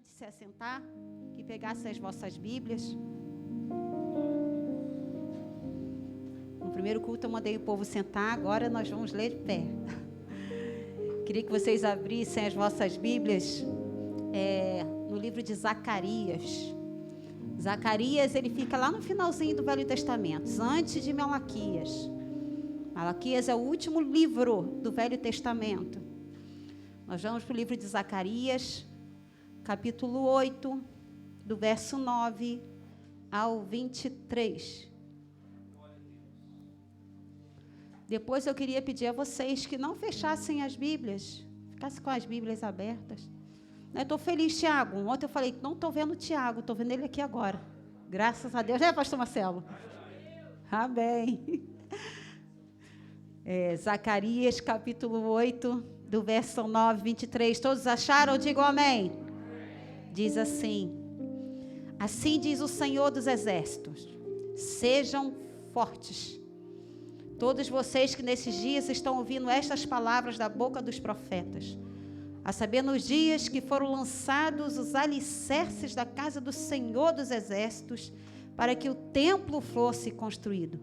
de se assentar, que pegassem as vossas Bíblias. No primeiro culto eu mandei o povo sentar, agora nós vamos ler de pé. Queria que vocês abrissem as vossas Bíblias no livro de Zacarias. Zacarias, ele fica lá no finalzinho do Velho Testamento, antes de Malaquias. Malaquias é o último livro do Velho Testamento. Nós vamos para o livro de Zacarias, capítulo 8, do verso 9 ao 23. Depois eu queria pedir a vocês que não fechassem as Bíblias, ficassem com as Bíblias abertas. Eu estou feliz, Tiago. Ontem eu falei, não estou vendo o Tiago, estou vendo ele aqui agora. Graças a Deus. Pastor Marcelo? Amém. Zacarias, capítulo 8, do verso 9, 23. Todos acharam? Digam amém. Diz assim: assim diz o Senhor dos Exércitos: sejam fortes. Todos vocês que nesses dias estão ouvindo estas palavras da boca dos profetas, a saber, nos dias que foram lançados os alicerces da casa do Senhor dos Exércitos, para que o templo fosse construído.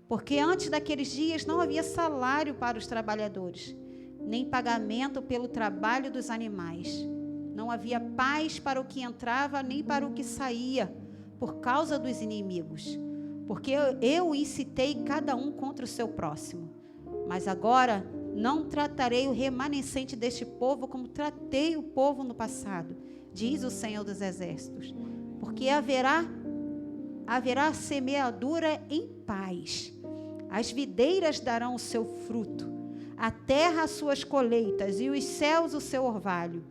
Porque antes daqueles dias não havia salário para os trabalhadores, nem pagamento pelo trabalho dos animais. Não havia paz para o que entrava, nem para o que saía, por causa dos inimigos. Porque eu incitei cada um contra o seu próximo. Mas agora não tratarei o remanescente deste povo como tratei o povo no passado, diz o Senhor dos Exércitos. Porque haverá semeadura em paz. As videiras darão o seu fruto, a terra as suas colheitas e os céus o seu orvalho.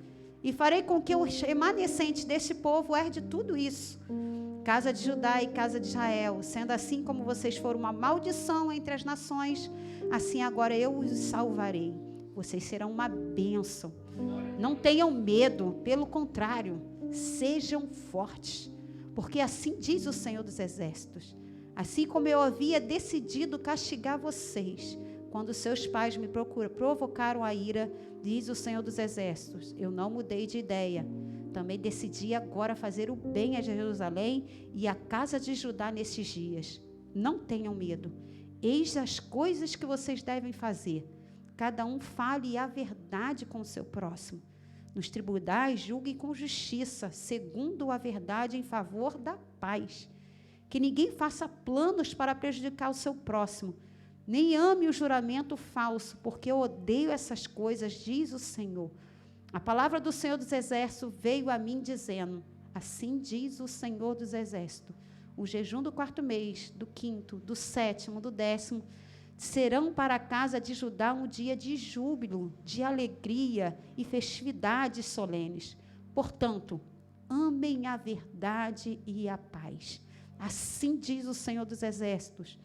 E farei com que o remanescente deste povo herde tudo isso. Casa de Judá e casa de Israel, sendo assim como vocês foram uma maldição entre as nações, assim agora eu os salvarei. Vocês serão uma bênção. Não tenham medo, pelo contrário, sejam fortes. Porque assim diz o Senhor dos Exércitos: assim como eu havia decidido castigar vocês, quando seus pais me provocaram a ira, diz o Senhor dos Exércitos, eu não mudei de ideia. Também decidi agora fazer o bem a Jerusalém e à casa de Judá nestes dias. Não tenham medo. Eis as coisas que vocês devem fazer. Cada um fale a verdade com o seu próximo. Nos tribunais, julguem com justiça, segundo a verdade em favor da paz. Que ninguém faça planos para prejudicar o seu próximo. Nem ame o juramento falso, porque eu odeio essas coisas, diz o Senhor. A palavra do Senhor dos Exércitos veio a mim dizendo: assim diz o Senhor dos Exércitos, o jejum do 4º mês, do 5º, do 7º, do 10º, serão para a casa de Judá um dia de júbilo, de alegria e festividades solenes. Portanto, amem a verdade e a paz. Assim diz o Senhor dos Exércitos.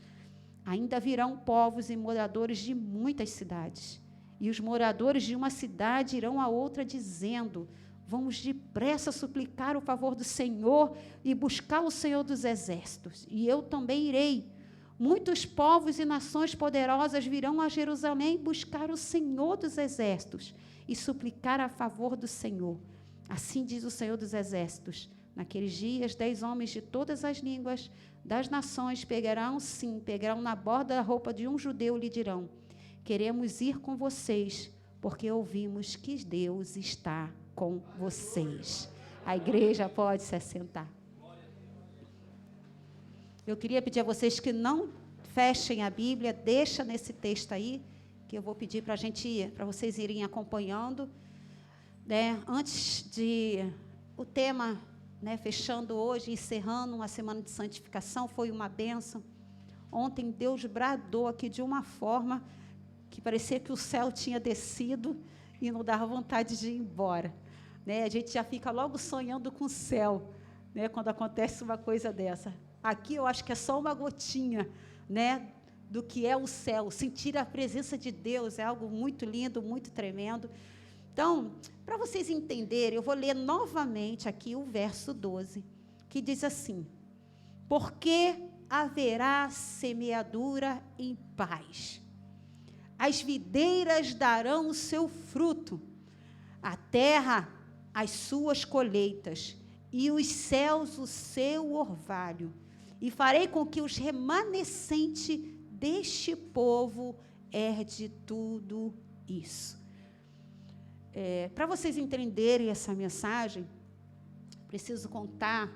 Ainda virão povos e moradores de muitas cidades. E os moradores de uma cidade irão a outra dizendo: vamos depressa suplicar o favor do Senhor e buscar o Senhor dos Exércitos. E eu também irei. Muitos povos e nações poderosas virão a Jerusalém buscar o Senhor dos Exércitos e suplicar a favor do Senhor. Assim diz o Senhor dos Exércitos. Naqueles dias, 10 homens de todas as línguas das nações pegarão na borda da roupa de um judeu e lhe dirão: queremos ir com vocês, porque ouvimos que Deus está com vocês. A igreja pode se assentar. Eu queria pedir a vocês que não fechem a Bíblia, deixa nesse texto aí, que eu vou pedir para vocês irem acompanhando. Antes de o tema, fechando hoje, encerrando uma semana de santificação, foi uma bênção. Ontem Deus bradou aqui de uma forma que parecia que o céu tinha descido e não dava vontade de ir embora. A gente já fica logo sonhando com o céu, quando acontece uma coisa dessa. Aqui eu acho que é só uma gotinha, do que é o céu. Sentir a presença de Deus é algo muito lindo, muito tremendo. Então, para vocês entenderem, eu vou ler novamente aqui o verso 12, que diz assim: porque haverá semeadura em paz. As videiras darão o seu fruto, a terra as suas colheitas, e os céus o seu orvalho, e farei com que os remanescentes deste povo herde tudo isso. Para vocês entenderem essa mensagem, preciso contar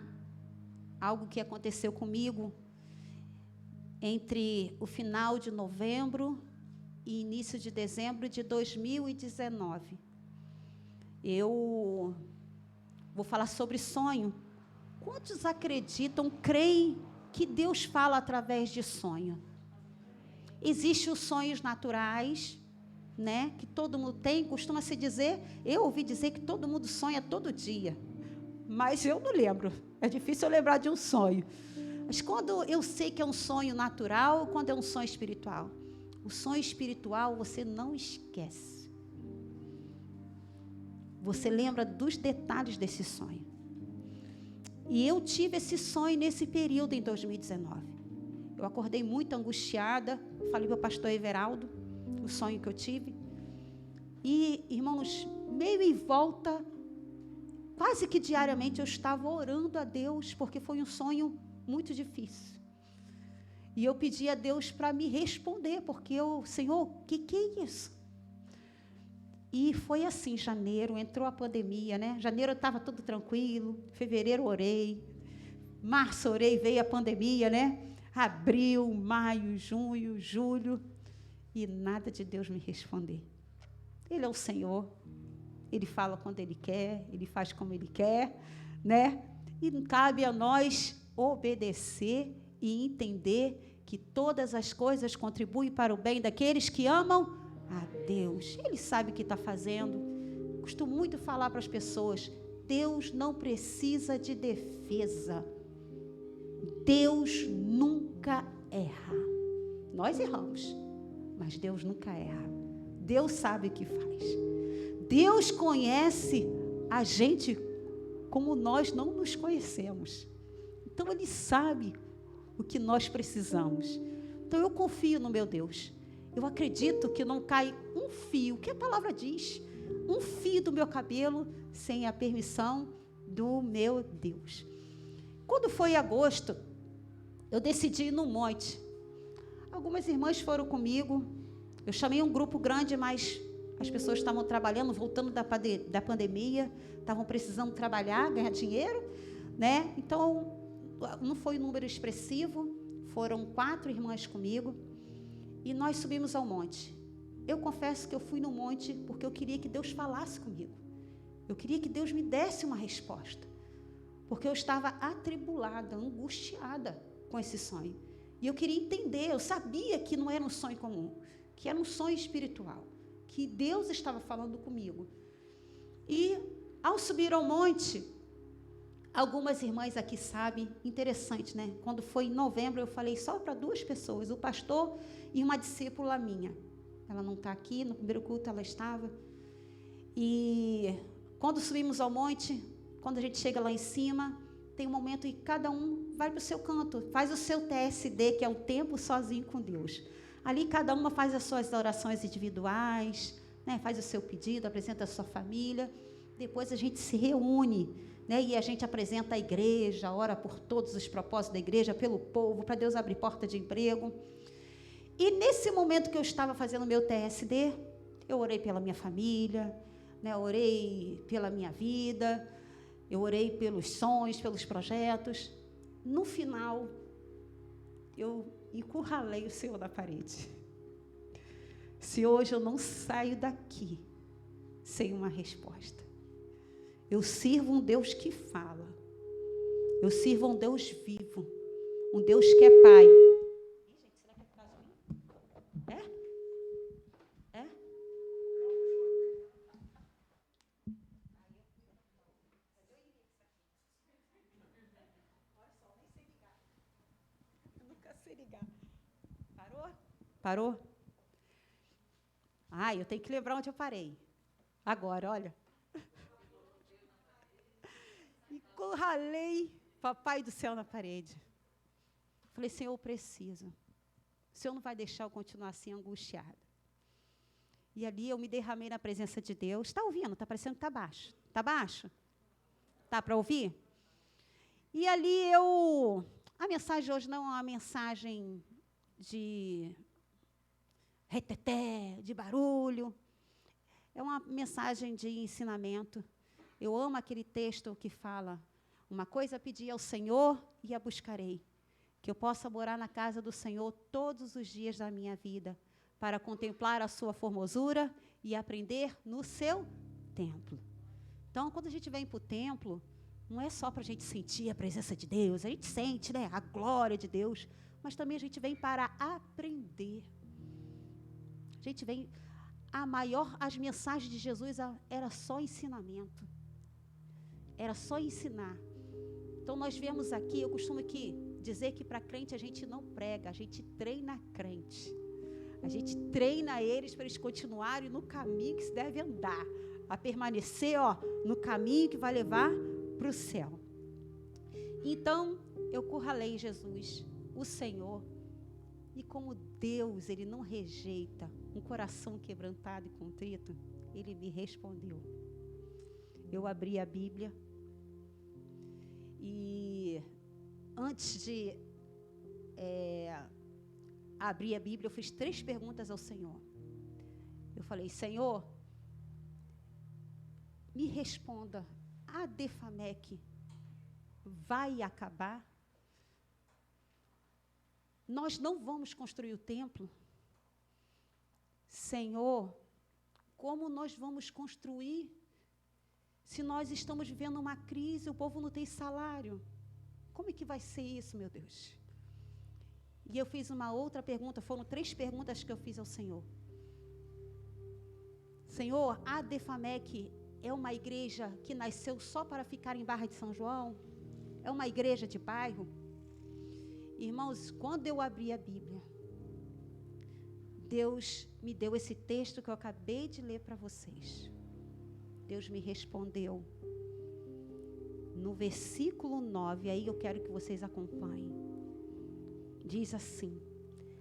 algo que aconteceu comigo entre o final de novembro e início de dezembro de 2019. Eu vou falar sobre sonho. Quantos acreditam, creem que Deus fala através de sonho? Existem os sonhos naturais, né, que todo mundo tem, costuma-se dizer, eu ouvi dizer que todo mundo sonha todo dia, mas eu não lembro, é difícil eu lembrar de um sonho. Mas quando eu sei que é um sonho natural, quando é um sonho espiritual? O sonho espiritual você não esquece. Você lembra dos detalhes desse sonho. E eu tive esse sonho nesse período em 2019. Eu acordei muito angustiada, falei para o pastor Everaldo o sonho que eu tive. E, irmãos, meio em volta, quase que diariamente eu estava orando a Deus, porque foi um sonho muito difícil. E eu pedi a Deus para me responder, porque eu, Senhor, o que é isso? E foi assim, janeiro, entrou a pandemia, né? Janeiro estava tudo tranquilo, fevereiro orei, março orei, veio a pandemia, né? Abril, maio, junho, julho, e nada de Deus me responder. Ele é o Senhor, Ele fala quando Ele quer, Ele faz como Ele quer, né? E cabe a nós obedecer e entender que todas as coisas contribuem para o bem daqueles que amam a Deus. Ele sabe o que está fazendo. Costumo muito falar para as pessoas, Deus não precisa de defesa. Deus nunca erra. Nós erramos, mas Deus nunca erra. Deus sabe o que faz. Deus conhece a gente como nós não nos conhecemos. Então, Ele sabe o que nós precisamos. Então, eu confio no meu Deus. Eu acredito que não cai um fio, que a palavra diz, um fio do meu cabelo sem a permissão do meu Deus. Quando foi agosto, eu decidi ir no monte. Algumas irmãs foram comigo. Eu chamei um grupo grande, mas as pessoas estavam trabalhando, voltando da pandemia, estavam precisando trabalhar, ganhar dinheiro, né? Então, não foi um número expressivo, foram 4 irmãs comigo. E nós subimos ao monte. Eu confesso que eu fui no monte porque eu queria que Deus falasse comigo. Eu queria que Deus me desse uma resposta. Porque eu estava atribulada, angustiada com esse sonho. E eu queria entender, eu sabia que não era um sonho comum, que era um sonho espiritual, que Deus estava falando comigo. E ao subir ao monte, algumas irmãs aqui sabem, interessante, né? Quando foi em novembro, eu falei só para 2 pessoas, o pastor e uma discípula minha. Ela não está aqui, no primeiro culto ela estava. E quando subimos ao monte, quando a gente chega lá em cima, tem um momento em que cada um vai para o seu canto, faz o seu TSD, que é o tempo sozinho com Deus. Ali cada uma faz as suas orações individuais, né? Faz o seu pedido, apresenta a sua família. Depois a gente se reúne, né? E a gente apresenta a igreja, ora por todos os propósitos da igreja, pelo povo, para Deus abrir porta de emprego. E nesse momento que eu estava fazendo o meu TSD, eu orei pela minha família, né? Orei pela minha vida, eu orei pelos sonhos, pelos projetos. No final, eu encurralei o Senhor na parede. Se hoje eu não saio daqui sem uma resposta. Eu sirvo um Deus que fala. Eu sirvo um Deus vivo. Um Deus que é Pai. É? Eu nunca sei ligar. Parou? Eu tenho que lembrar onde eu parei. Agora, olha. Encurralei Papai do céu na parede. Falei, Senhor, eu preciso. O Senhor não vai deixar eu continuar assim angustiada. E ali eu me derramei na presença de Deus. Está ouvindo? Está parecendo que está baixo. Tá baixo? Tá para ouvir? E ali a mensagem hoje não é uma mensagem de reteté, de barulho. É uma mensagem de ensinamento. Eu amo aquele texto que fala: uma coisa pedi ao Senhor e a buscarei, que eu possa morar na casa do Senhor todos os dias da minha vida, para contemplar a sua formosura e aprender no seu templo. Então, quando a gente vem para o templo, não é só para a gente sentir a presença de Deus, a gente sente, né, a glória de Deus, mas também a gente vem para aprender. A gente vem, as mensagens de Jesus era só ensinamento. Era só ensinar. Então, nós vemos aqui, eu costumo dizer que para crente a gente não prega, a gente treina crente. A gente treina eles para eles continuarem no caminho que se deve andar, a permanecer, no caminho que vai levar para o céu. Então, eu curralei Jesus, o Senhor, e como Deus, Ele não rejeita um coração quebrantado e contrito, Ele me respondeu. Eu abri a Bíblia e antes de abrir a Bíblia, eu fiz 3 perguntas ao Senhor. Eu falei: Senhor, me responda, a Defamec vai acabar? Nós não vamos construir o templo? Senhor, como nós vamos construir se nós estamos vivendo uma crise, o povo não tem salário? Como é que vai ser isso, meu Deus? E eu fiz uma outra pergunta, foram 3 perguntas que eu fiz ao Senhor. Senhor, a Defamec é uma igreja que nasceu só para ficar em Barra de São João? É uma igreja de bairro? Irmãos, quando eu abri a Bíblia, Deus me deu esse texto que eu acabei de ler para vocês. Deus me respondeu no versículo 9, aí eu quero que vocês acompanhem. Diz assim: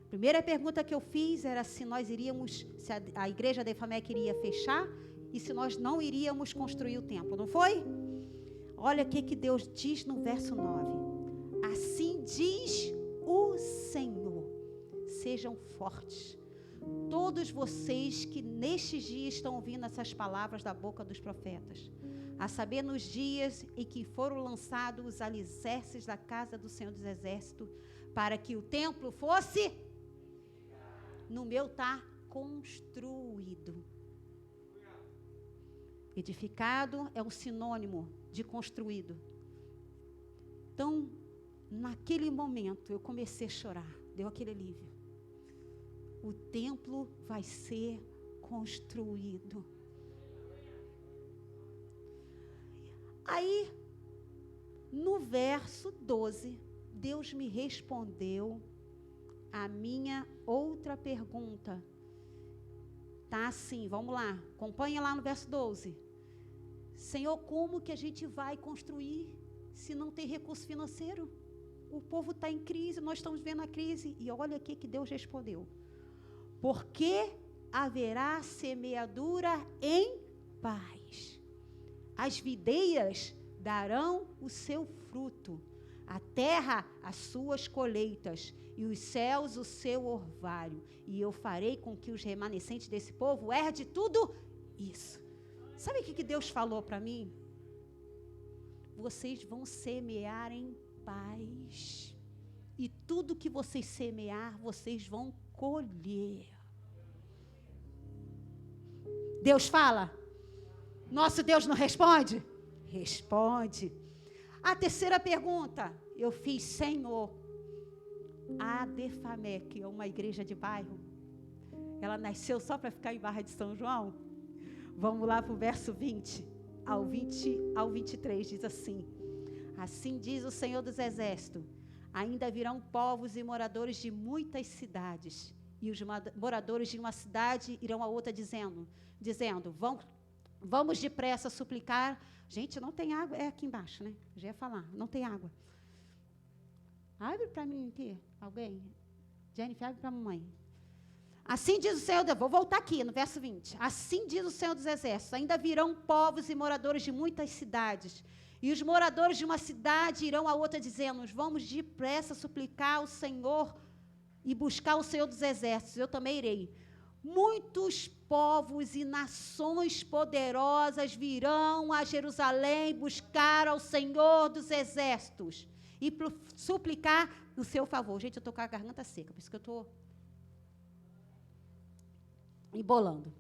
a primeira pergunta que eu fiz era se nós iríamos, se a igreja da Defamec iria fechar e se nós não iríamos construir o templo, não foi? Olha o que Deus diz no verso 9. Assim diz o Senhor: sejam fortes, todos vocês que nestes dias estão ouvindo essas palavras da boca dos profetas, a saber, nos dias em que foram lançados os alicerces da casa do Senhor dos Exércitos, para que o templo fosse, no meu está construído. Edificado é um sinônimo de construído. Então, naquele momento, eu comecei a chorar, deu aquele alívio. O templo vai ser construído. Aí, no verso 12, Deus me respondeu a minha outra pergunta. Tá assim, vamos lá, acompanha lá no verso 12. Senhor, como que a gente vai construir se não tem recurso financeiro? O povo está em crise, nós estamos vendo a crise. E olha aqui que Deus respondeu: porque haverá semeadura em paz. As videiras darão o seu fruto, a terra as suas colheitas, e os céus o seu orvalho. E eu farei com que os remanescentes desse povo herdem tudo isso. Sabe o que Deus falou para mim? Vocês vão semear em paz. E tudo que vocês semear, vocês vão colher. Deus fala? Nosso Deus não responde? Responde. A terceira pergunta, eu fiz: Senhor, a Defamec é uma igreja de bairro? Ela nasceu só para ficar em Barra de São João? Vamos lá para o verso 20 ao 23, diz assim: assim diz o Senhor dos Exércitos, ainda virão povos e moradores de muitas cidades, e os moradores de uma cidade irão a outra dizendo, vamos depressa suplicar. Gente, não tem água, é aqui embaixo, né? Já ia falar, não tem água. Abre para mim aqui, alguém. Jennifer, abre para a mamãe. Assim diz o Senhor, vou voltar aqui no verso 20. Assim diz o Senhor dos Exércitos, ainda virão povos e moradores de muitas cidades, e os moradores de uma cidade irão a outra dizendo, vamos depressa suplicar ao Senhor e buscar o Senhor dos Exércitos, eu também irei. Muitos povos e nações poderosas virão a Jerusalém buscar ao Senhor dos Exércitos e suplicar no seu favor. Gente, eu estou com a garganta seca, por isso que eu estou embolando.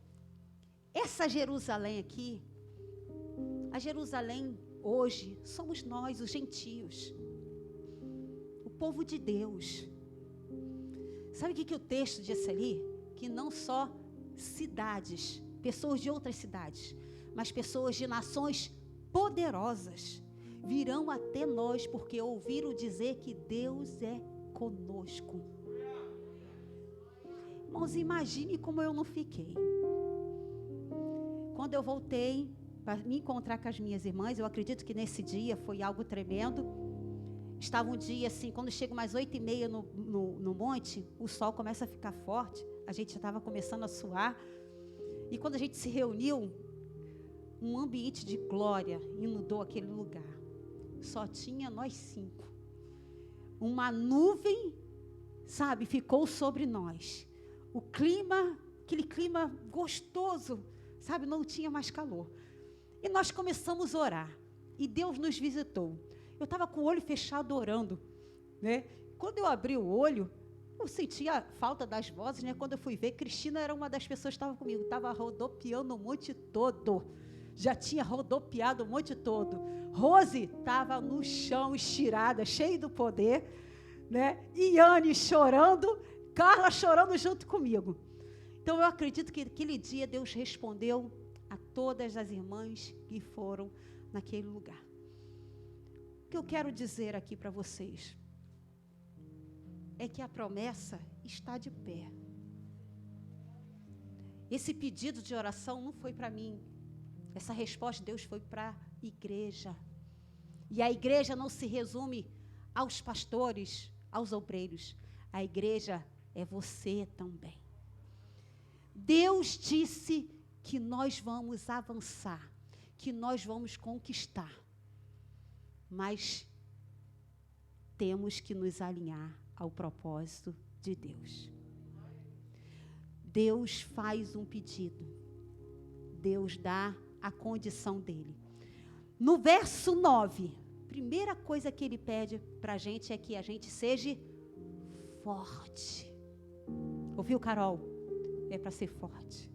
Essa Jerusalém aqui, a Jerusalém hoje, somos nós, os gentios, o povo de Deus. Sabe o que o texto disse ali? Que não só cidades, pessoas de outras cidades, mas pessoas de nações poderosas virão até nós, porque ouviram dizer que Deus é conosco. Irmãos, imagine como eu não fiquei. Quando eu voltei para me encontrar com as minhas irmãs, eu acredito que nesse dia foi algo tremendo. Estava um dia assim, quando chega umas 8h30 no monte, o sol começa a ficar forte, a gente já estava começando a suar, e quando a gente se reuniu, um ambiente de glória inundou aquele lugar. Só tinha nós 5. Uma nuvem, sabe, ficou sobre nós. O clima, aquele clima gostoso, sabe, não tinha mais calor. E nós começamos a orar, e Deus nos visitou. Eu estava com o olho fechado orando, né? Quando eu abri o olho, eu sentia falta das vozes, né? Quando eu fui ver, Cristina era uma das pessoas que estava comigo, estava rodopiando o monte todo, já tinha rodopiado o monte todo. Rose estava no chão, estirada, cheia do poder, né? Iane chorando, Carla chorando junto comigo. Então eu acredito que aquele dia Deus respondeu a todas as irmãs que foram naquele lugar. O que eu quero dizer aqui para vocês é que a promessa está de pé. Esse pedido de oração não foi para mim. Essa resposta de Deus foi para a igreja. E a igreja não se resume aos pastores, aos obreiros. A igreja é você também. Deus disse que nós vamos avançar, que nós vamos conquistar. Mas temos que nos alinhar ao propósito de Deus. Deus faz um pedido. Deus dá a condição dele. No verso 9, primeira coisa que ele pede para a gente é que a gente seja forte. Ouviu, Carol? É para ser forte.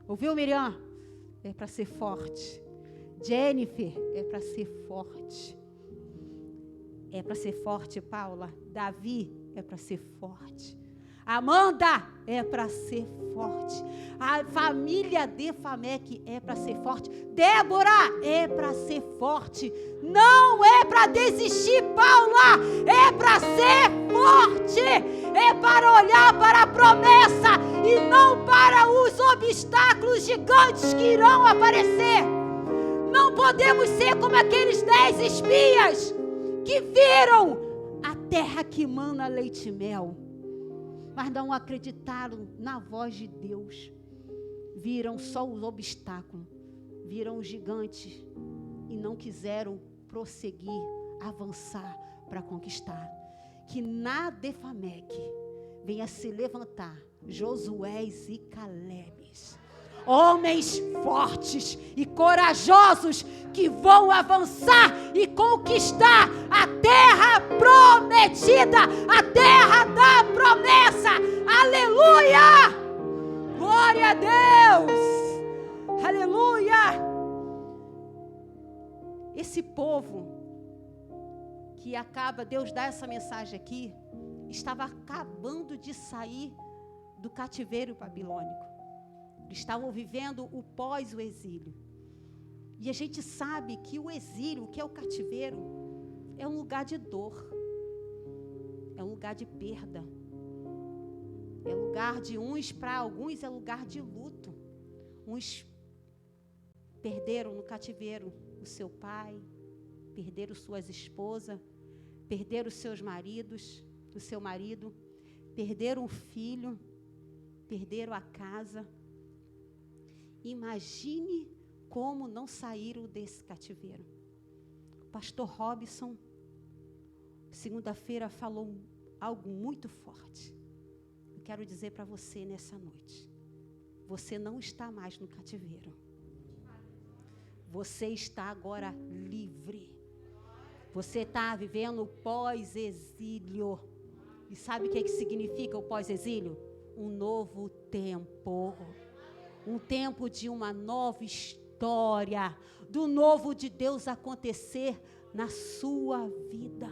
Ouviu, Miriam? É para ser forte. Jennifer, é para ser forte. É para ser forte, Paula. Davi, é para ser forte. Amanda, é para ser forte. A família de Famec é para ser forte. Débora, é para ser forte. Não é para desistir, Paula. É para ser forte. É para olhar para a promessa e não para os obstáculos gigantes que irão aparecer. Não podemos ser como aqueles 10 espias que viram a terra que mana leite e mel, mas não acreditaram na voz de Deus. Viram só os obstáculos, viram os gigantes e não quiseram prosseguir, avançar para conquistar. Que na Defamec venha se levantar Josués e Calebes, homens fortes e corajosos que vão avançar e conquistar a terra prometida, a terra da promessa. Aleluia! Glória a Deus! Aleluia! Esse povo que acaba, Deus dá essa mensagem aqui, estava acabando de sair do cativeiro babilônico. Estavam vivendo o pós-exílio. E a gente sabe que o exílio, que é o cativeiro, é um lugar de dor. É um lugar de perda. É lugar de uns, para alguns, é lugar de luto. Uns perderam no cativeiro o seu pai, perderam suas esposas, perderam os seus maridos, o seu marido, perderam o filho, perderam a casa. Imagine como não saíram desse cativeiro. O pastor Robson, segunda-feira, falou algo muito forte. Eu quero dizer para você nessa noite: você não está mais no cativeiro. Você está agora livre. Você está vivendo o pós-exílio. E sabe o que significa o pós-exílio? Um novo tempo. Um tempo de uma nova história. Do novo de Deus acontecer na sua vida.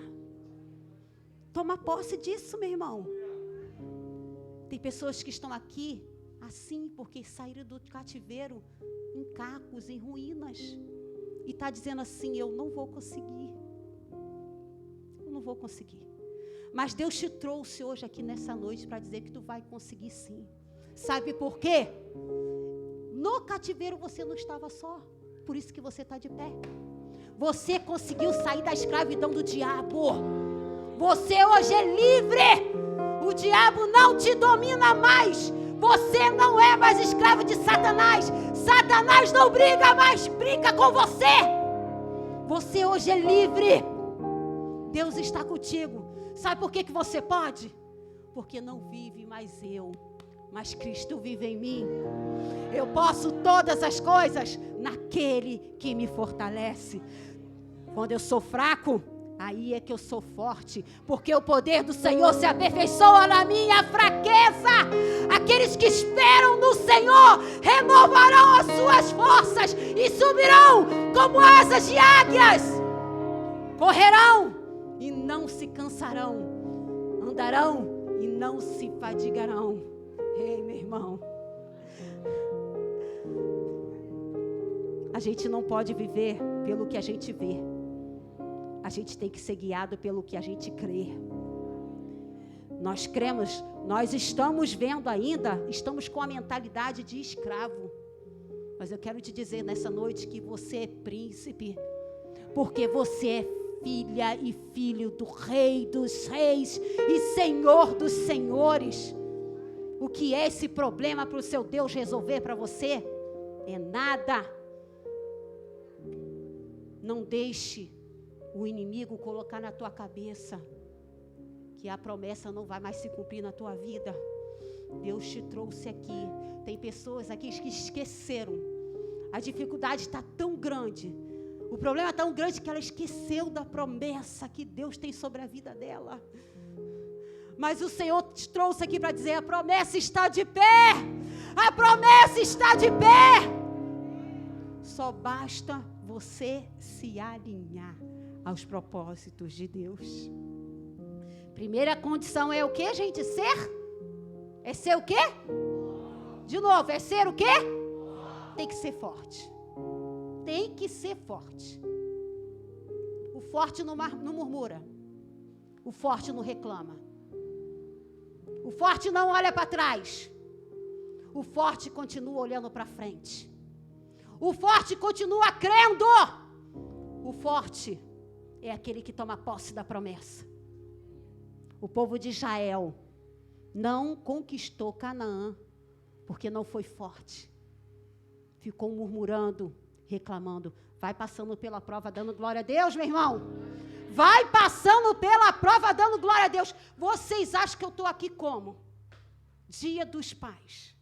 Toma posse disso, meu irmão. Tem pessoas que estão aqui assim porque saíram do cativeiro em cacos, em ruínas. E está dizendo assim: eu não vou conseguir. Eu não vou conseguir. Mas Deus te trouxe hoje aqui nessa noite para dizer que tu vai conseguir sim. Sabe por quê? No cativeiro você não estava só. Por isso que você está de pé. Você conseguiu sair da escravidão do diabo. Você hoje é livre. O diabo não te domina mais. Você não é mais escravo de Satanás. Satanás não briga mais, brinca com você. Você hoje é livre. Deus está contigo. Sabe por que você pode? Porque não vive mais eu, mas Cristo vive em mim. Eu posso todas as coisas naquele que me fortalece. Quando eu sou fraco, aí é que eu sou forte, porque o poder do Senhor se aperfeiçoa na minha fraqueza. Aqueles que esperam no Senhor renovarão as suas forças e subirão como asas de águias. Correrão e não se cansarão, andarão e não se fadigarão. Ei, meu irmão, a gente não pode viver pelo que a gente vê. A gente tem que ser guiado pelo que a gente crê. Nós cremos, nós estamos vendo ainda, estamos com a mentalidade de escravo. Mas eu quero te dizer nessa noite que você é príncipe, porque você é filha e filho do Rei dos Reis e Senhor dos Senhores. O que é esse problema para o seu Deus resolver para você? É nada. Não deixe o inimigo colocar na tua cabeça que a promessa não vai mais se cumprir na tua vida. Deus te trouxe aqui. Tem pessoas aqui que esqueceram. A dificuldade está tão grande. O problema é tão grande que ela esqueceu da promessa que Deus tem sobre a vida dela. Mas o Senhor te trouxe aqui para dizer: a promessa está de pé. A promessa está de pé. Só basta você se alinhar aos propósitos de Deus. Primeira condição é o que, gente? Ser? É ser o quê? De novo, é ser o quê? Tem que ser forte. Tem que ser forte. O forte não murmura. O forte não reclama. O forte não olha para trás. O forte continua olhando para frente. O forte continua crendo. O forte é aquele que toma posse da promessa. O povo de Israel não conquistou Canaã porque não foi forte. Ficou murmurando, reclamando. Vai passando pela prova dando glória a Deus, meu irmão. Vai passando pela prova dando glória a Deus. Vocês acham que eu estou aqui como? Dia dos Pais.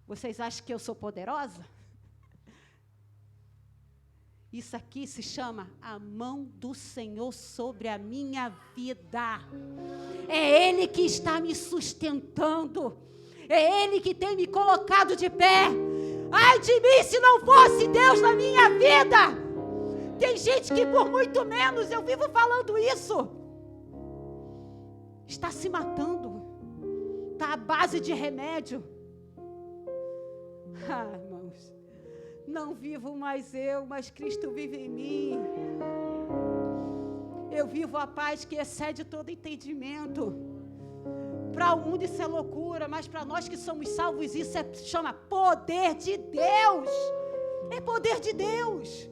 Vocês acham que eu sou poderosa? Isso aqui se chama a mão do Senhor sobre a minha vida. É Ele que está me sustentando. É Ele que tem me colocado de pé. Ai de mim se não fosse Deus na minha vida. Tem gente que por muito menos, eu vivo falando isso, está se matando. Está à base de remédio. Irmãos, não vivo mais eu, mas Cristo vive em mim. Eu vivo a paz que excede todo entendimento. Para o mundo isso é loucura, mas para nós que somos salvos isso chama poder de Deus. É poder de Deus.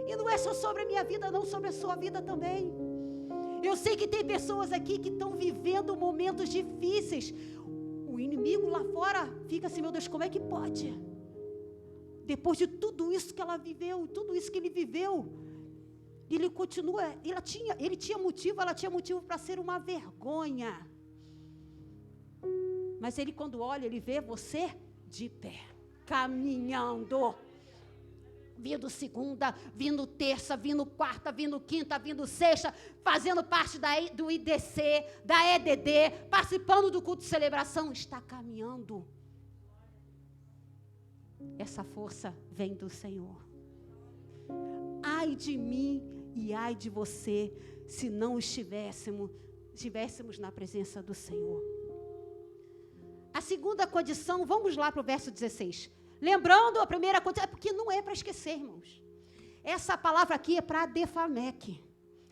E não é só sobre a minha vida, não, sobre a sua vida também. Eu sei que tem pessoas aqui que estão vivendo momentos difíceis. O inimigo lá fora fica assim, meu Deus, como é que pode? Depois de tudo isso que ela viveu, tudo isso que ele viveu, ele continua, ela tinha motivo para ser uma vergonha. Mas ele, quando olha, ele vê você de pé, caminhando, vindo segunda, vindo terça, vindo quarta, vindo quinta, vindo sexta, fazendo parte do IDC, da EDD, participando do culto de celebração, está caminhando. Essa força vem do Senhor. Ai de mim e ai de você, se não estivéssemos na presença do Senhor. A segunda condição, vamos lá para o verso 16. Lembrando, a primeira condição, porque não é para esquecer, irmãos. Essa palavra aqui é para Defameque.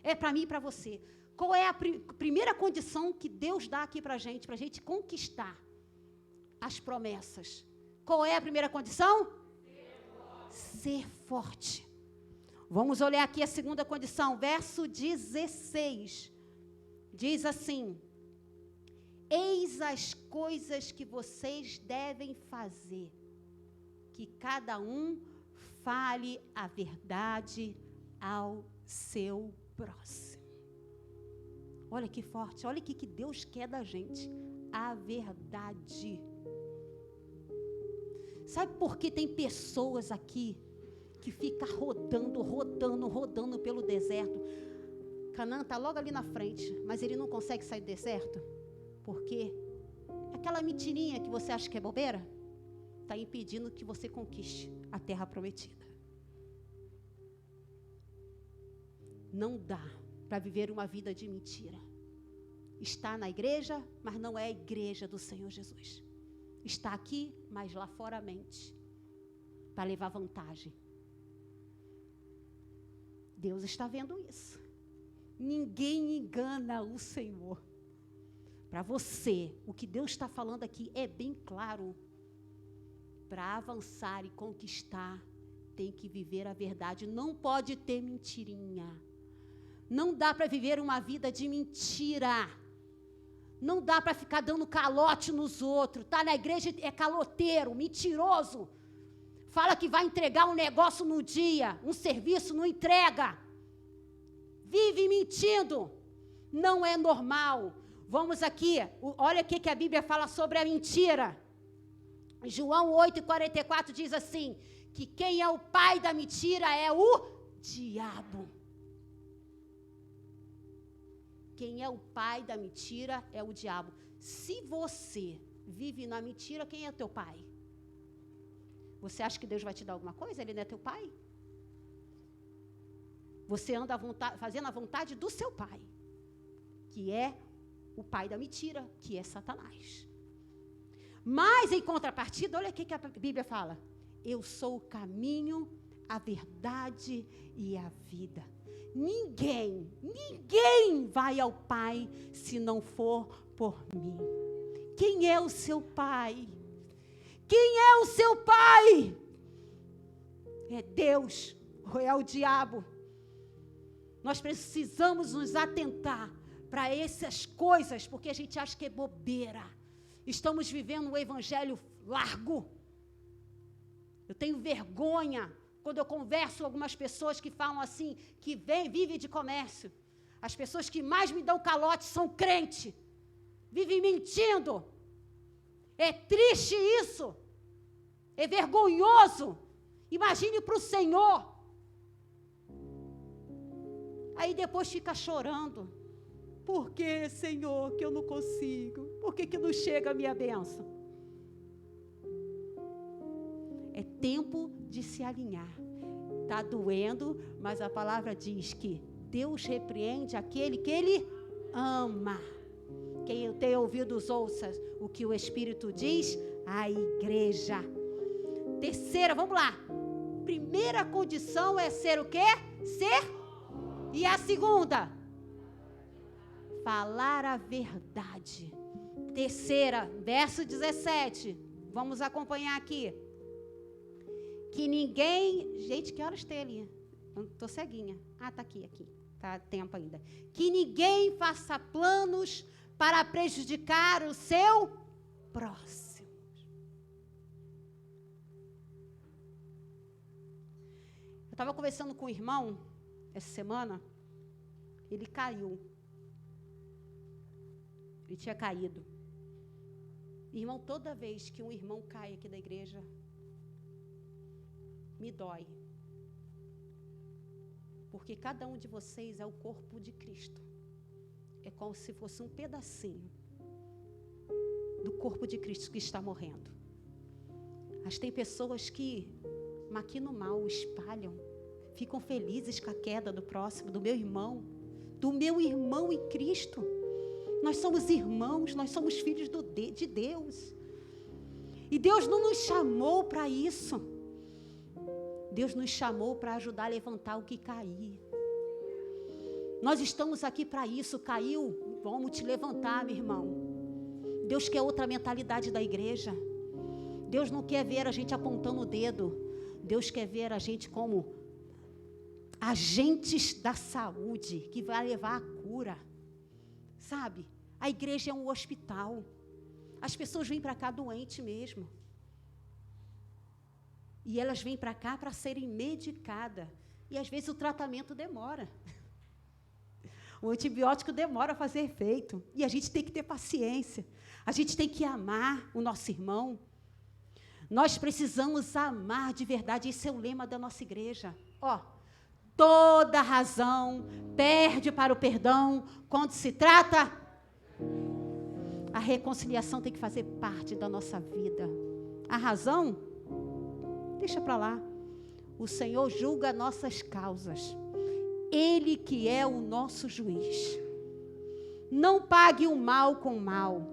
É para mim e para você. Qual é a primeira condição que Deus dá aqui para a gente conquistar as promessas? Qual é a primeira condição? Ser forte. Vamos olhar aqui a segunda condição, verso 16. Diz assim: eis as coisas que vocês devem fazer, que cada um fale a verdade ao seu próximo. Olha que forte, olha o que Deus quer da gente, a verdade. Sabe por que tem pessoas aqui que ficam rodando pelo deserto? Canaã está logo ali na frente, mas ele não consegue sair do deserto. Por quê? Aquela mentirinha que você acha que é bobeira, está impedindo que você conquiste a terra prometida. Não dá para viver uma vida de mentira. Está na igreja, mas não é a igreja do Senhor Jesus. Está aqui, mas lá fora mente, para levar vantagem. Deus está vendo isso. Ninguém engana o Senhor. Para você, o que Deus está falando aqui é bem claro. Para avançar e conquistar, tem que viver a verdade. Não pode ter mentirinha. Não dá para viver uma vida de mentira. Não dá para ficar dando calote nos outros. Está na igreja, é caloteiro, mentiroso. Fala que vai entregar um negócio no dia, um serviço, não entrega. Vive mentindo. Não é normal. Vamos aqui, olha o que a Bíblia fala sobre a mentira. João 8,44 diz assim, que quem é o pai da mentira é o diabo. Quem é o pai da mentira é o diabo. Se você vive na mentira, quem é teu pai? Você acha que Deus vai te dar alguma coisa? Ele não é teu pai? Você anda fazendo a vontade do seu pai, que é o pai da mentira, que é Satanás. Mas, em contrapartida, olha o que a Bíblia fala. Eu sou o caminho, a verdade e a vida. Ninguém vai ao Pai se não for por mim. Quem é o seu pai? Quem é o seu pai? É Deus ou é o diabo? Nós precisamos nos atentar para essas coisas, porque a gente acha que é bobeira. Estamos vivendo um evangelho largo. Eu tenho vergonha quando eu converso com algumas pessoas que falam assim, que vivem de comércio. As pessoas que mais me dão calote são crentes. Vivem mentindo. É triste isso. É vergonhoso. Imagine para o Senhor. Aí depois fica chorando. Por que, Senhor, que eu não consigo? Por que não chega a minha bênção? É tempo de se alinhar. Está doendo, mas a palavra diz que Deus repreende aquele que Ele ama. Quem tem ouvidos, ouça o que o Espírito diz à igreja. Terceira, vamos lá. Primeira condição é ser o quê? Ser. E a segunda? Falar a verdade. Terceira, verso 17. Vamos acompanhar aqui. Que ninguém... Gente, que horas tem ali? Eu estou ceguinha. Ah, está aqui. Tá tempo ainda. Que ninguém faça planos para prejudicar o seu próximo. Eu estava conversando com um irmão essa semana. Ele caiu. Ele tinha caído. Irmão, toda vez que um irmão cai aqui da igreja, me dói. Porque cada um de vocês é o corpo de Cristo. É como se fosse um pedacinho do corpo de Cristo que está morrendo. Mas tem pessoas que maquinam mal, espalham, ficam felizes com a queda do próximo, do meu irmão em Cristo. Nós somos irmãos, nós somos filhos de Deus. E Deus não nos chamou para isso. Deus nos chamou para ajudar a levantar o que cair. Nós estamos aqui para isso. Caiu, vamos te levantar, meu irmão. Deus quer outra mentalidade da igreja. Deus não quer ver a gente apontando o dedo. Deus quer ver a gente como agentes da saúde, que vai levar a cura. Sabe? A igreja é um hospital. As pessoas vêm para cá doentes mesmo. E elas vêm para cá para serem medicadas. E às vezes o tratamento demora. O antibiótico demora a fazer efeito. E a gente tem que ter paciência. A gente tem que amar o nosso irmão. Nós precisamos amar de verdade. Esse é o lema da nossa igreja. Toda razão perde para o perdão quando se trata. A reconciliação tem que fazer parte da nossa vida. A razão, deixa para lá. O Senhor julga nossas causas. Ele que é o nosso juiz. Não pague o mal com o mal.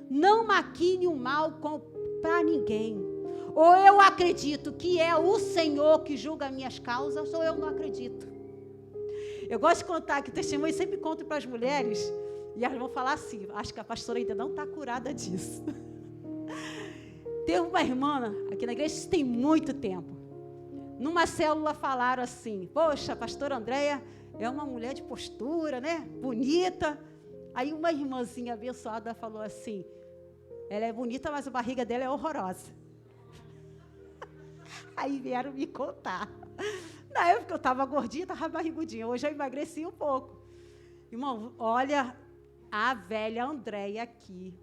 Não maquine o mal para ninguém. Ou eu acredito que é o Senhor que julga minhas causas, ou eu não acredito. Eu gosto de contar que o testemunho sempre conto para as mulheres, e elas vão falar assim, acho que a pastora ainda não está curada disso. Tem uma irmã aqui na igreja, isso tem muito tempo. Numa célula falaram assim, poxa, a pastora Andréia é uma mulher de postura, né? Bonita. Aí uma irmãzinha abençoada falou assim, ela é bonita, mas a barriga dela é horrorosa. Aí vieram me contar. Na época eu estava gordinha, estava barrigudinha. Hoje eu emagreci um pouco. Irmão, olha, a velha Andréia aqui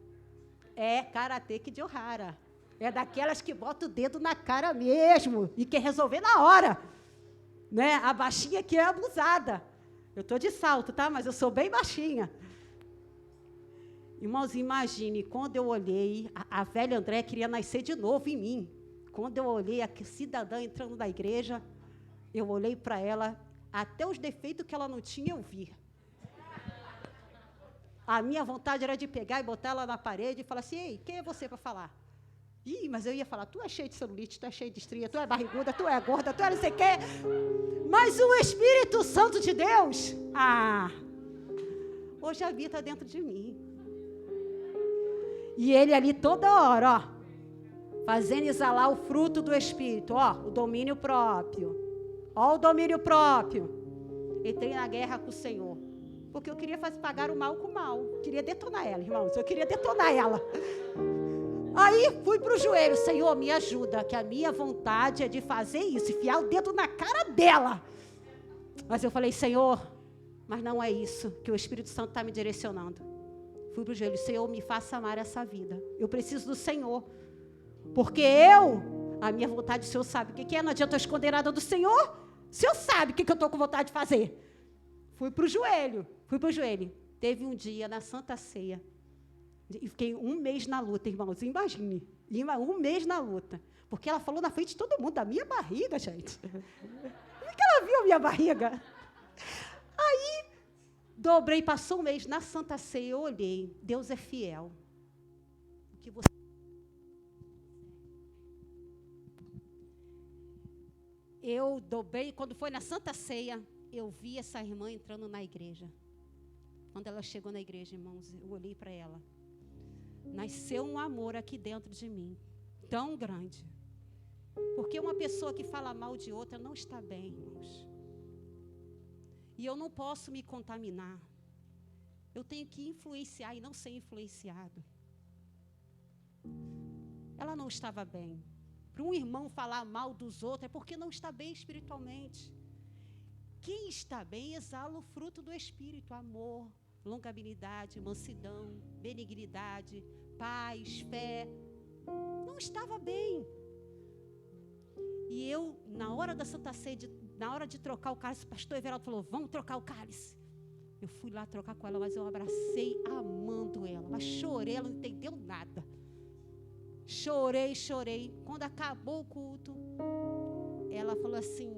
é karatê de Ohara. É daquelas que bota o dedo na cara mesmo e quer resolver na hora. Né? A baixinha aqui é abusada. Eu estou de salto, tá? Mas eu sou bem baixinha. Irmãos, imagine, quando eu olhei, a velha Andréia queria nascer de novo em mim. Quando eu olhei a cidadã entrando na igreja, eu olhei para ela, até os defeitos que ela não tinha, eu vi. A minha vontade era de pegar e botar ela na parede e falar assim, ei, quem é você para falar? Mas eu ia falar, tu é cheio de celulite, tu é cheio de estria, tu é barriguda, tu é gorda, tu é não sei o quê. Mas o Espírito Santo de Deus, hoje habita dentro de mim. E ele ali toda hora, fazendo exalar o fruto do Espírito, o domínio próprio. O domínio próprio. Entrei na guerra com o Senhor. Porque eu queria pagar o mal com o mal. Queria detonar ela, irmãos. Eu queria detonar ela. Aí fui para o joelho. Senhor, me ajuda, que a minha vontade é de fazer isso. Enfiar o dedo na cara dela. Mas eu falei, Senhor, mas não é isso que o Espírito Santo está me direcionando. Fui para o joelho. Senhor, me faça amar essa vida. Eu preciso do Senhor. Porque a minha vontade, o Senhor sabe o que é. Não adianta eu esconder nada do Senhor. O Senhor sabe o que eu estou com vontade de fazer. Fui para o joelho. Teve um dia na Santa Ceia. E fiquei 1 mês na luta, irmãos. Imagine. 1 mês na luta. Porque ela falou na frente de todo mundo, da minha barriga, gente. Como é que ela viu a minha barriga? Aí, dobrei, passou 1 mês na Santa Ceia, eu olhei. Deus é fiel. O que você... Eu dobrei, quando foi na Santa Ceia, eu vi essa irmã entrando na igreja. Quando ela chegou na igreja, irmãos, eu olhei para ela. Nasceu um amor aqui dentro de mim, tão grande. Porque uma pessoa que fala mal de outra não está bem, irmãos. E eu não posso me contaminar. Eu tenho que influenciar e não ser influenciado. Ela não estava bem. Para um irmão falar mal dos outros é porque não está bem espiritualmente. Quem está bem exala o fruto do Espírito: amor, longanimidade, mansidão, benignidade, paz, fé. Não estava bem. E eu, na hora da Santa Ceia, na hora de trocar o cálice, o pastor Everaldo falou: vamos trocar o cálice. Eu fui lá trocar com ela, mas eu abracei amando ela. Mas chorei, ela não entendeu nada. Chorei. Quando acabou o culto, ela falou assim: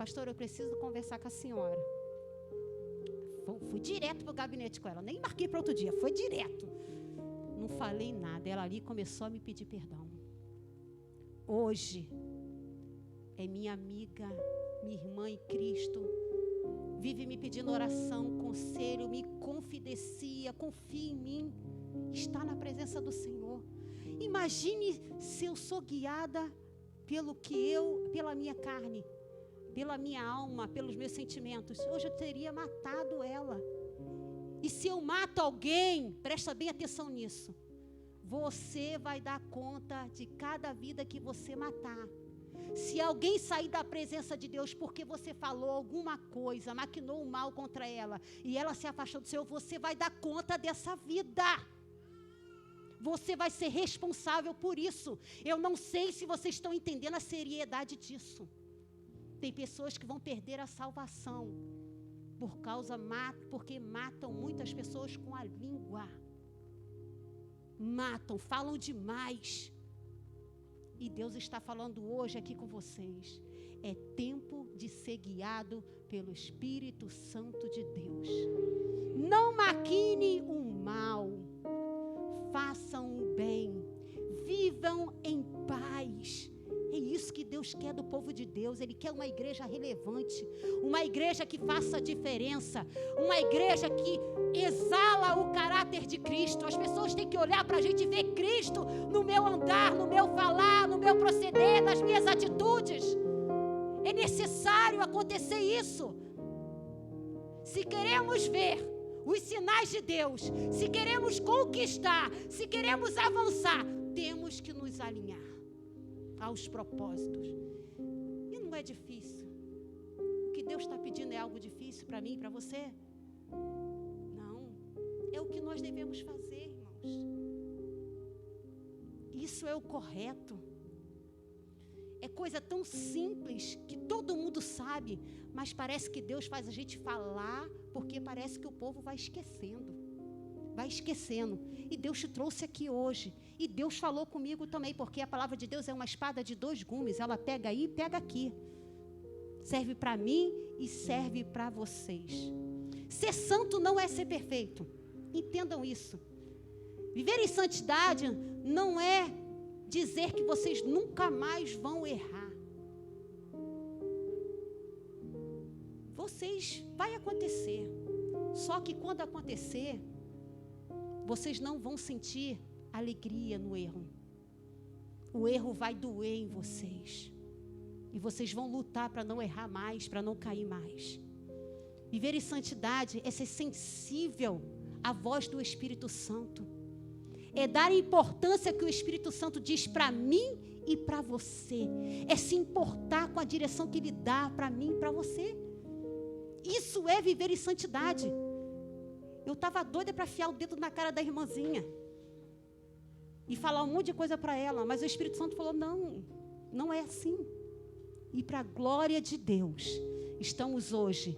pastor, eu preciso conversar com a senhora. Fui direto para o gabinete com ela, nem marquei para outro dia, foi direto. Não falei nada, ela ali começou a me pedir perdão. Hoje, é minha amiga, minha irmã em Cristo, vive me pedindo oração, conselho, me confidencia, confia em mim, está na presença do Senhor. Imagine se eu sou guiada pela minha carne, pela minha alma, pelos meus sentimentos. Hoje eu teria matado ela. E se eu mato alguém, presta bem atenção nisso, você vai dar conta de cada vida que você matar. Se alguém sair da presença de Deus porque você falou alguma coisa, maquinou o mal contra ela, e ela se afastou do Senhor, você vai dar conta dessa vida. Você vai ser responsável por isso. Eu não sei se vocês estão entendendo a seriedade disso. Tem pessoas que vão perder a salvação porque matam muitas pessoas com a língua. Matam, falam demais. E Deus está falando hoje aqui com vocês. É tempo de ser guiado pelo Espírito Santo de Deus. Não maquine o mal. Façam o bem. Vivam em paz. É isso que Deus quer do povo de Deus. Ele quer uma igreja relevante, uma igreja que faça diferença, uma igreja que exala o caráter de Cristo. As pessoas têm que olhar para a gente e ver Cristo no meu andar, no meu falar, no meu proceder, nas minhas atitudes. É necessário acontecer isso. Se queremos ver os sinais de Deus, se queremos conquistar, se queremos avançar, temos que nos alinhar aos propósitos. E não é difícil. O que Deus está pedindo é algo difícil para mim e para você? Não. É o que nós devemos fazer, irmãos. Isso é o correto. É coisa tão simples que todo mundo sabe, mas parece que Deus faz a gente falar porque parece que o povo vai esquecendo. Vai esquecendo. E Deus te trouxe aqui hoje. E Deus falou comigo também, porque a palavra de Deus é uma espada de 2 gumes. Ela pega aí e pega aqui. Serve para mim e serve para vocês. Ser santo não é ser perfeito. Entendam isso. Viver em santidade não é dizer que vocês nunca mais vão errar. Vai acontecer. Só que quando acontecer, vocês não vão sentir alegria no erro. O erro vai doer em vocês. E vocês vão lutar para não errar mais, para não cair mais. Viver em santidade é ser sensível à voz do Espírito Santo. É dar importância que o Espírito Santo diz para mim e para você. É se importar com a direção que Ele dá para mim e para você. Isso é viver em santidade. Eu estava doida para afiar o dedo na cara da irmãzinha e falar um monte de coisa para ela, mas o Espírito Santo falou: não é assim. E para a glória de Deus, estamos hoje,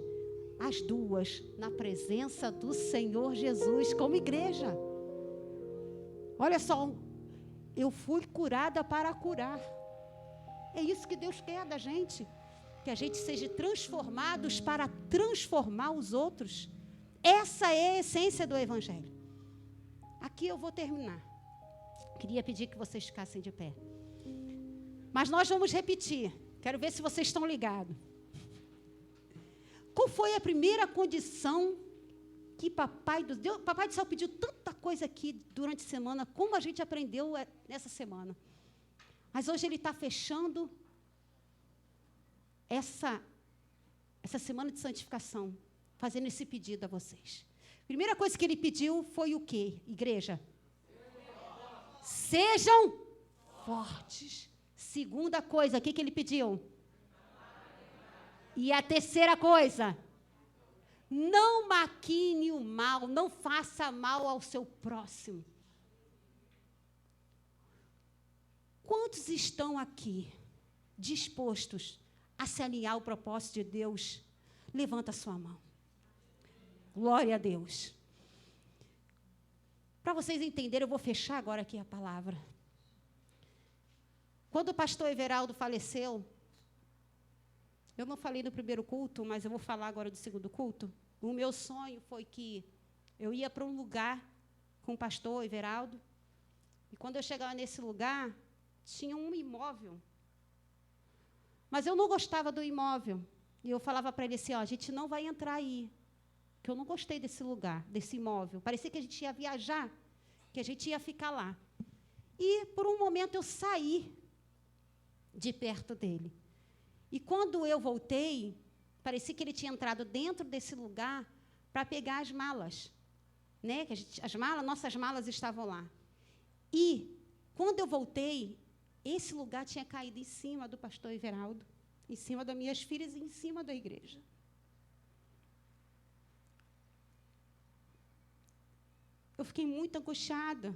as duas, na presença do Senhor Jesus, como igreja. Olha só, eu fui curada para curar. É isso que Deus quer da gente, que a gente seja transformados para transformar os outros. Essa é a essência do Evangelho. Aqui eu vou terminar. Queria pedir que vocês ficassem de pé. Mas nós vamos repetir. Quero ver se vocês estão ligados. Qual foi a primeira condição que Papai do Céu pediu tanta coisa aqui durante a semana, como a gente aprendeu nessa semana. Mas hoje Ele está fechando essa essa semana de santificação, fazendo esse pedido a vocês. Primeira coisa que ele pediu foi o quê, igreja? Sejam fortes. Segunda coisa, o que ele pediu? E a terceira coisa, não maquine o mal, não faça mal ao seu próximo. Quantos estão aqui dispostos a se alinhar ao propósito de Deus? Levanta a sua mão. Glória a Deus. Para vocês entenderem, eu vou fechar agora aqui a palavra. Quando o pastor Everaldo faleceu, eu não falei no primeiro culto, mas eu vou falar agora do segundo culto. O meu sonho foi que eu ia para um lugar com o pastor Everaldo, e quando eu chegava nesse lugar, tinha um imóvel. Mas eu não gostava do imóvel. E eu falava para ele assim, ó, a gente não vai entrar aí, que eu não gostei desse lugar, desse imóvel. Parecia que a gente ia viajar, que a gente ia ficar lá. E, por um momento, eu saí de perto dele. E quando eu voltei, parecia que ele tinha entrado dentro desse lugar para pegar as malas. Né? Que nossas malas estavam lá. E, quando eu voltei, esse lugar tinha caído em cima do pastor Everaldo, em cima das minhas filhas e em cima da igreja. Eu fiquei muito angustiada.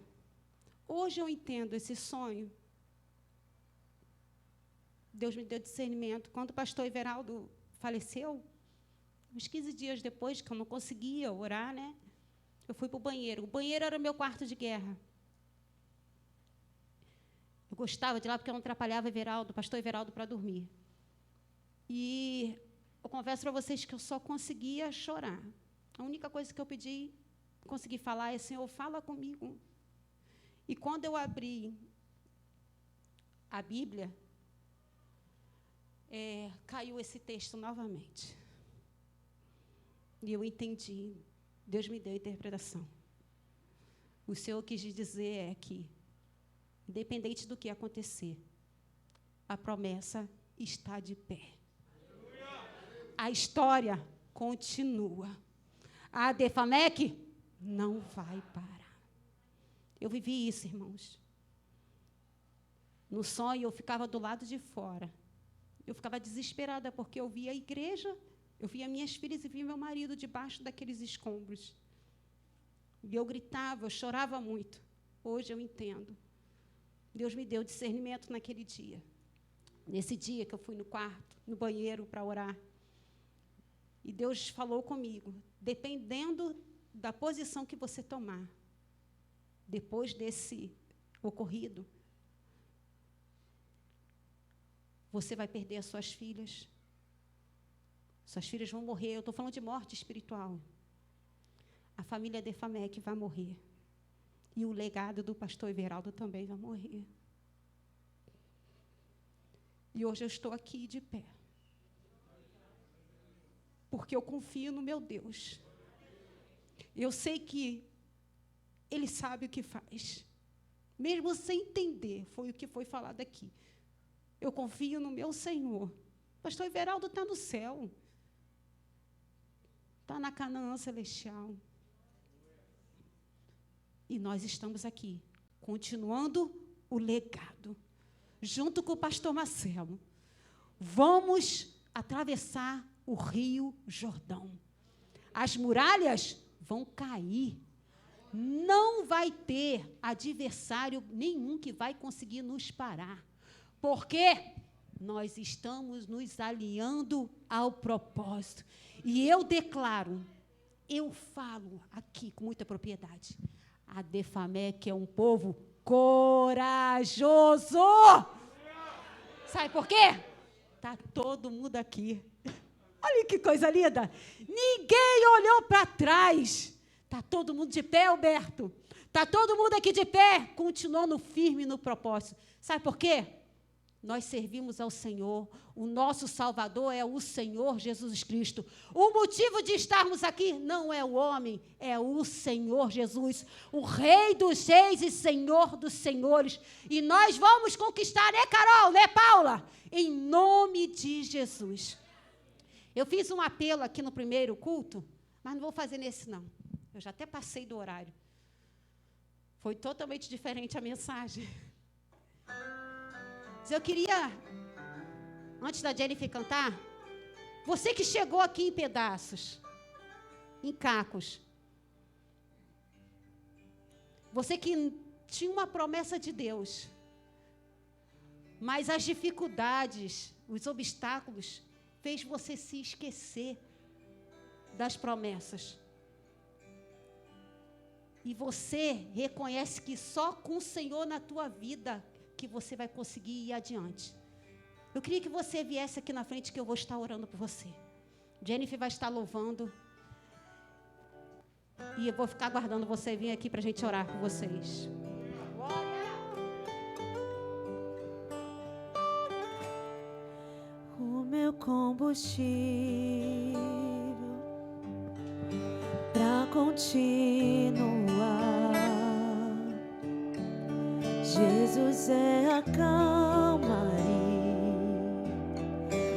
Hoje eu entendo esse sonho. Deus me deu discernimento. Quando o pastor Everaldo faleceu, uns 15 dias depois, que eu não conseguia orar, né? Eu fui para o banheiro. O banheiro era o meu quarto de guerra. Eu gostava de ir lá porque eu não atrapalhava o pastor Everaldo, para dormir. E eu confesso para vocês que eu só conseguia chorar. A única coisa que eu consegui falar é, Senhor, fala comigo. E quando eu abri a Bíblia, caiu esse texto novamente. E eu entendi. Deus me deu a interpretação. O Senhor quis dizer é que, independente do que acontecer, a promessa está de pé. A história continua. A Adefamec não vai parar. Eu vivi isso, irmãos. No sonho, eu ficava do lado de fora. Eu ficava desesperada, porque eu via a igreja, eu via minhas filhas e via meu marido debaixo daqueles escombros. E eu gritava, eu chorava muito. Hoje eu entendo. Deus me deu discernimento naquele dia. Nesse dia que eu fui no quarto, no banheiro, para orar. E Deus falou comigo, dependendo da posição que você tomar, depois desse ocorrido, você vai perder as suas filhas. Suas filhas vão morrer. Eu estou falando de morte espiritual. A família Adefamec vai morrer. E o legado do pastor Everaldo também vai morrer. E hoje eu estou aqui de pé. Porque eu confio no meu Deus. Eu sei que Ele sabe o que faz. Mesmo sem entender, foi o que foi falado aqui. Eu confio no meu Senhor. O pastor Everaldo está no céu. Está na Canaã celestial. E nós estamos aqui, continuando o legado. Junto com o pastor Marcelo. Vamos atravessar o Rio Jordão. As muralhas vão cair. Não vai ter adversário nenhum que vai conseguir nos parar. Porque nós estamos nos alinhando ao propósito. E eu declaro, eu falo aqui com muita propriedade, a Adefamec é um povo corajoso. Sabe por quê? Está todo mundo aqui. Olha que coisa linda. Ninguém olhou para trás. Está todo mundo de pé, Alberto. Está todo mundo aqui de pé, continuando firme no propósito. Sabe por quê? Nós servimos ao Senhor, o nosso Salvador é o Senhor Jesus Cristo. O motivo de estarmos aqui não é o homem, é o Senhor Jesus, o Rei dos Reis e Senhor dos Senhores. E nós vamos conquistar, né, Carol, né, Paula? Em nome de Jesus. Eu fiz um apelo aqui no primeiro culto, mas não vou fazer nesse, não. Eu já até passei do horário. Foi totalmente diferente a mensagem. Mas eu queria, antes da Jennifer cantar, você que chegou aqui em pedaços, em cacos, você que tinha uma promessa de Deus, mas as dificuldades, os obstáculos, fez você se esquecer das promessas. E você reconhece que só com o Senhor na tua vida que você vai conseguir ir adiante. Eu queria que você viesse aqui na frente, que eu vou estar orando por você. Jennifer vai estar louvando. E eu vou ficar aguardando você vir aqui para a gente orar por vocês. O meu combustível para continuar. Jesus é a calmaria,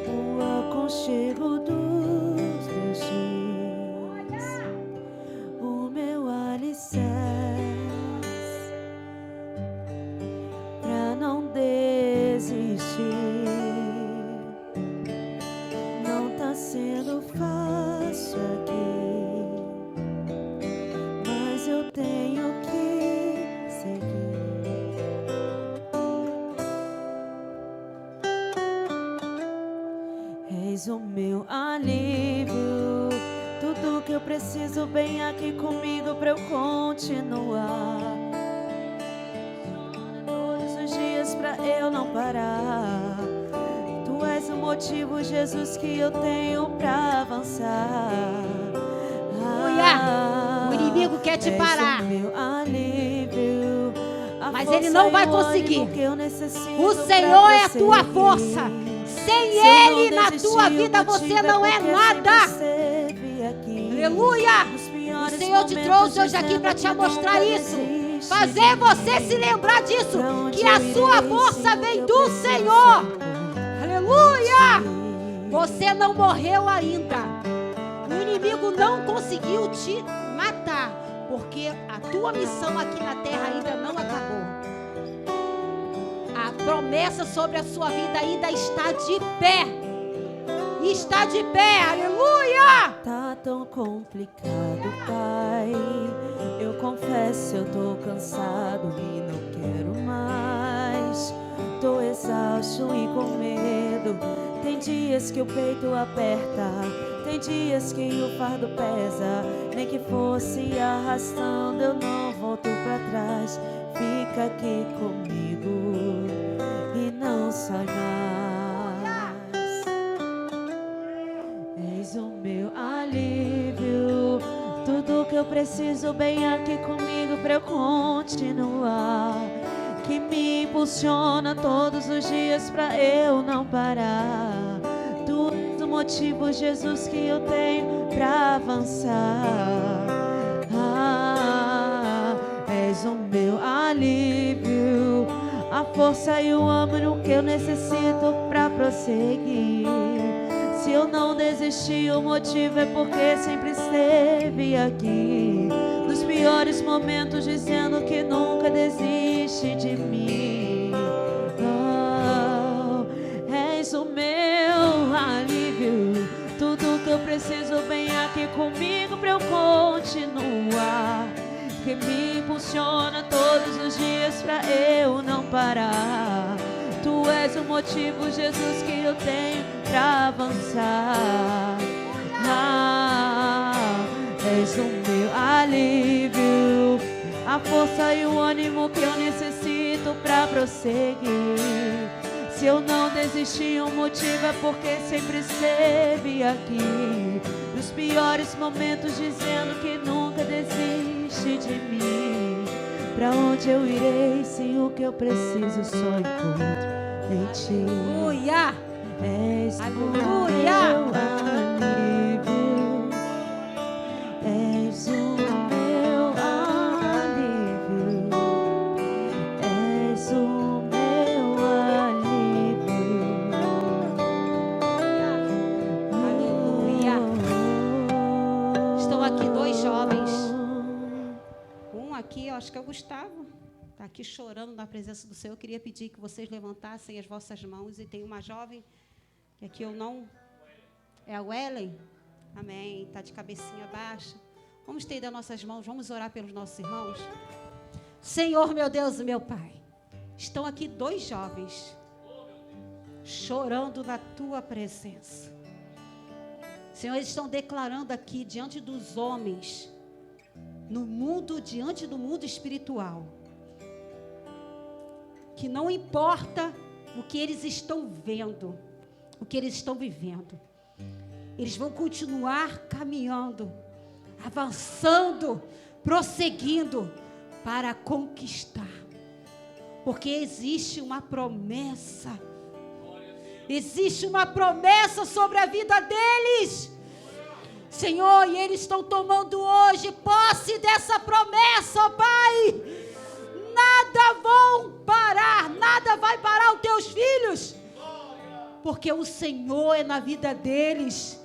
o aconchego dos meus dias, o meu alicerce para não desistir. Não tá sendo fácil aqui, mas eu tenho que seguir. És o meu alívio, tudo que eu preciso bem aqui comigo pra eu continuar. Todos os dias pra eu não parar. Tu és o motivo, Jesus, que eu tenho pra avançar. O inimigo quer te parar, és o meu alívio, mas ele não vai conseguir. O Senhor é a tua força. Sem Ele na tua vida você não é nada. Aleluia! O Senhor te trouxe hoje aqui para te mostrar isso. Fazer você se lembrar disso. Que a sua força vem do Senhor. Aleluia! Você não morreu ainda. O inimigo não conseguiu te matar. Porque a tua missão aqui na terra ainda não acabou. A promessa sobre a sua vida ainda está de pé. Está de pé, aleluia! Tá tão complicado, Pai. Eu confesso, eu tô cansado e não quero mais. Tô exausto e com medo. Tem dias que o peito aperta, tem dias que o fardo pesa. Nem que fosse arrastando, eu não volto pra trás. Fica aqui comigo e não sai mais. És o meu alívio, tudo que eu preciso bem aqui comigo pra eu continuar. Que me impulsiona todos os dias pra eu não parar. Tu és o motivo, Jesus, que eu tenho pra avançar. És o meu alívio, a força e o ânimo que eu necessito pra prosseguir. Se eu não desisti, o motivo é porque sempre esteve aqui. Nos piores momentos, dizendo que nunca desiste de mim. Oh, és o meu alívio, tudo que eu preciso bem aqui comigo pra eu continuar. Que me impulsiona todos os dias pra eu não parar. Tu és o motivo, Jesus, que eu tenho pra avançar. És o meu alívio, a força e o ânimo que eu necessito pra prosseguir. Se eu não desisti, o motivo é porque sempre esteve aqui. Nos piores momentos, dizendo que nunca desiste de mim. Pra onde eu irei se o que eu preciso só encontro em ti? Aleluia! És Aleluia! o meu alívio, és o meu alívio, és o meu alívio. aqui, eu acho que é o Gustavo, está aqui chorando na presença do Senhor. Eu queria pedir que vocês levantassem as vossas mãos. E tem uma jovem, que aqui eu não... É a Wellen? Amém. Está de cabecinha baixa. Vamos estender nossas mãos, vamos orar pelos nossos irmãos. Senhor, meu Deus e meu Pai, estão aqui 2 jovens chorando na tua presença. Senhor, eles estão declarando aqui diante dos homens, no mundo, diante do mundo espiritual, que não importa o que eles estão vendo, o que eles estão vivendo, eles vão continuar caminhando, avançando, prosseguindo para conquistar, porque existe uma promessa sobre a vida deles, Senhor, e eles estão tomando hoje posse dessa promessa, ó Pai. Nada vai parar os teus filhos, porque o Senhor é na vida deles,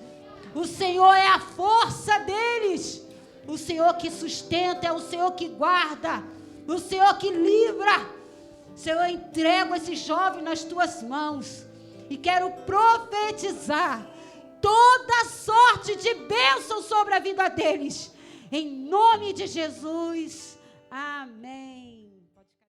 o Senhor é a força deles, o Senhor que sustenta, é o Senhor que guarda, o Senhor que livra. Senhor, eu entrego esse jovem nas tuas mãos e quero profetizar toda sorte de bênção sobre a vida deles, em nome de Jesus, amém.